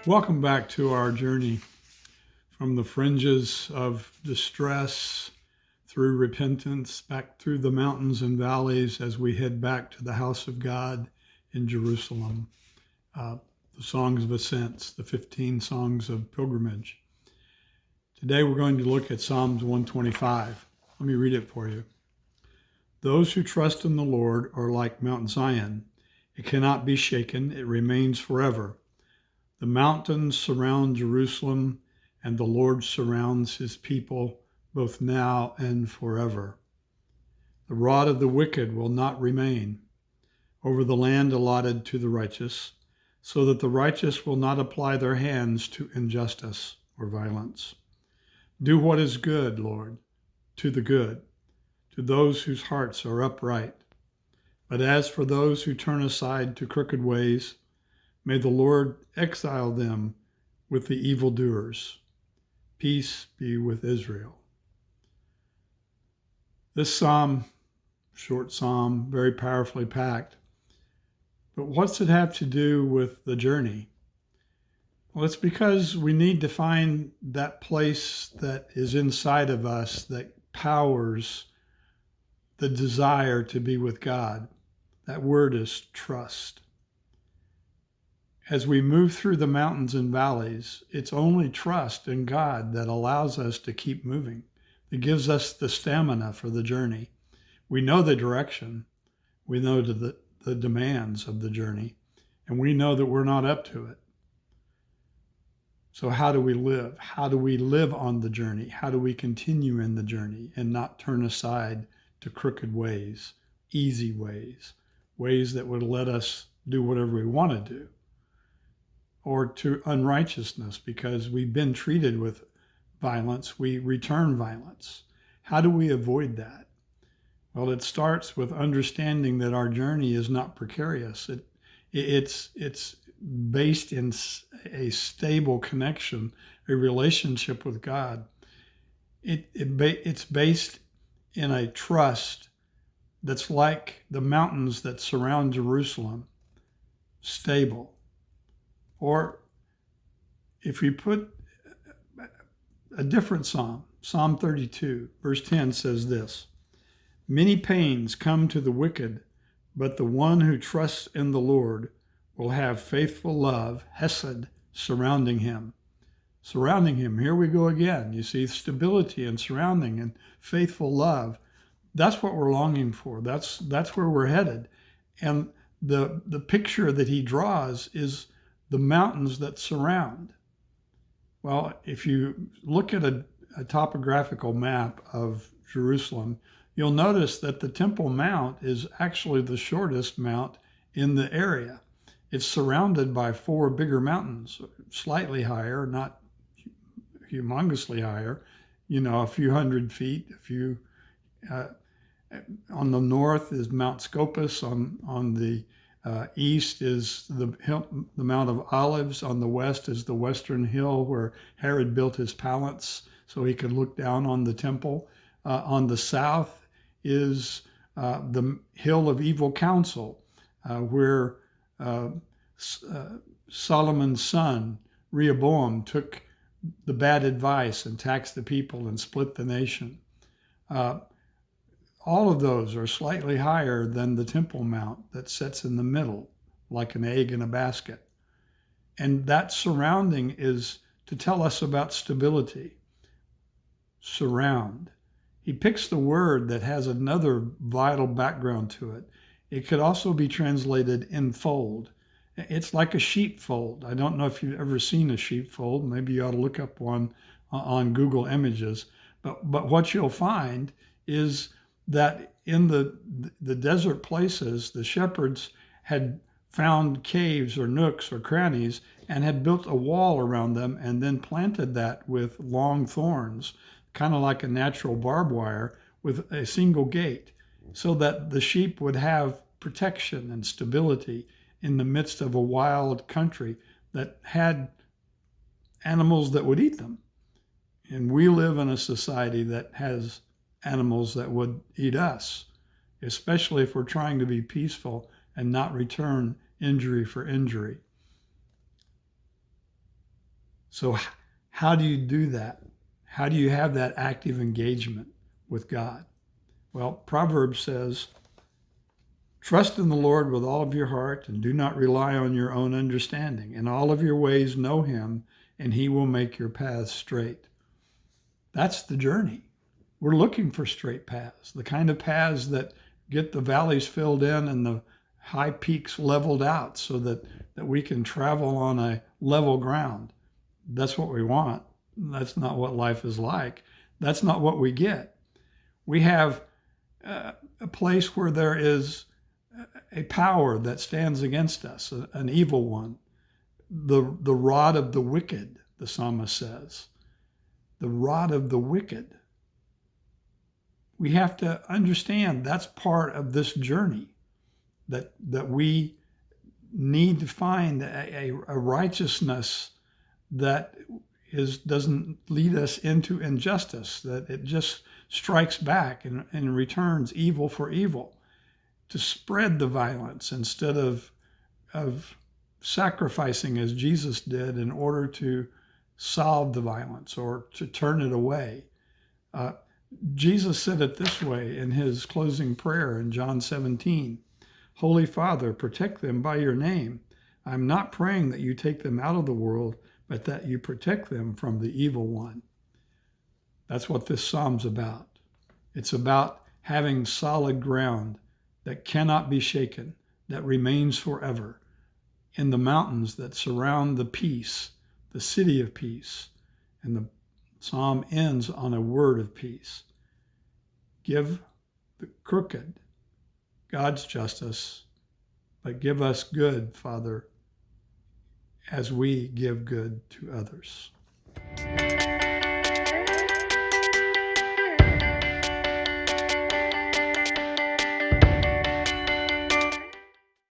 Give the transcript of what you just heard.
Welcome back to our journey from the fringes of distress through repentance, back through the mountains and valleys as we head back to the house of God in Jerusalem. The songs of ascent, the 15 songs of pilgrimage. Today we're going to look at Psalms 125. Let me read it for you. Those who trust in the Lord are like Mount Zion. It cannot be shaken, it remains forever. The mountains surround Jerusalem, and the Lord surrounds his people both now and forever. The rod of the wicked will not remain over the land allotted to the righteous, so that the righteous will not apply their hands to injustice or violence. Do what is good, Lord, to the good, to those whose hearts are upright. But as for those who turn aside to crooked ways, may the Lord exile them with the evildoers. Peace be with Israel. This psalm, short psalm, very powerfully packed. But what's it have to do with the journey? Well, it's because we need to find that place that is inside of us that powers the desire to be with God. That word is trust. As we move through the mountains and valleys, it's only trust in God that allows us to keep moving. It gives us the stamina for the journey. We know the direction. We know the demands of the journey, and we know that we're not up to it. So how do we live? How do we live on the journey? How do we continue in the journey and not turn aside to crooked ways, easy ways, ways that would let us do whatever we want to do? Or to unrighteousness, because we've been treated with violence, we return violence. How do we avoid that? Well, it starts with understanding that our journey is not precarious. It's based in a stable connection, a relationship with God. It's based in a trust that's like the mountains that surround Jerusalem, stable. Or if we put a different psalm, Psalm 32, verse 10 says this: Many pains come to the wicked, but the one who trusts in the Lord will have faithful love, hesed, surrounding him. Surrounding him, here we go again. You see stability and surrounding and faithful love. That's what we're longing for. That's where we're headed. And the picture that he draws is the mountains that surround. Well, if you look at a topographical map of Jerusalem, you'll notice that the Temple Mount is actually the shortest mount in the area. It's surrounded by four bigger mountains, slightly higher, not humongously higher, a few hundred feet, on the north is Mount Scopus, on the east is the Mount of Olives. On the west is the western hill where Herod built his palace so he could look down on the temple. On the south is the hill of evil counsel, where Solomon's son, Rehoboam, took the bad advice and taxed the people and split the nation. All of those are slightly higher than the Temple Mount that sits in the middle, like an egg in a basket. And that surrounding is to tell us about stability. Surround. He picks the word that has another vital background to it. It could also be translated enfold. It's like a sheepfold. I don't know if you've ever seen a sheepfold. Maybe you ought to look up one on Google Images. But what you'll find is that in the desert places, the shepherds had found caves or nooks or crannies and had built a wall around them and then planted that with long thorns, kind of like a natural barbed wire with a single gate, so that the sheep would have protection and stability in the midst of a wild country that had animals that would eat them. And we live in a society that has animals that would eat us, especially if we're trying to be peaceful and not return injury for injury. So how do you do that? How do you have that active engagement with God? Well, Proverbs says, trust in the Lord with all of your heart and do not rely on your own understanding. In all of your ways know him, and he will make your paths straight. That's the journey. We're looking for straight paths, the kind of paths that get the valleys filled in and the high peaks leveled out so that we can travel on a level ground. That's what we want. That's not what life is like. That's not what we get. We have a place where there is a power that stands against us, an evil one, the rod of the wicked, the psalmist says. The rod of the wicked. We have to understand that's part of this journey, that we need to find a righteousness that doesn't lead us into injustice, that it just strikes back and returns evil for evil, to spread the violence instead of sacrificing as Jesus did in order to solve the violence or to turn it away. Jesus said it this way in his closing prayer in John 17, Holy Father, protect them by your name. I'm not praying that you take them out of the world, but that you protect them from the evil one. That's what this psalm's about. It's about having solid ground that cannot be shaken, that remains forever, in the mountains that surround the peace, the city of peace. And the psalm ends on a word of peace. Give the crooked God's justice, but give us good, Father, as we give good to others.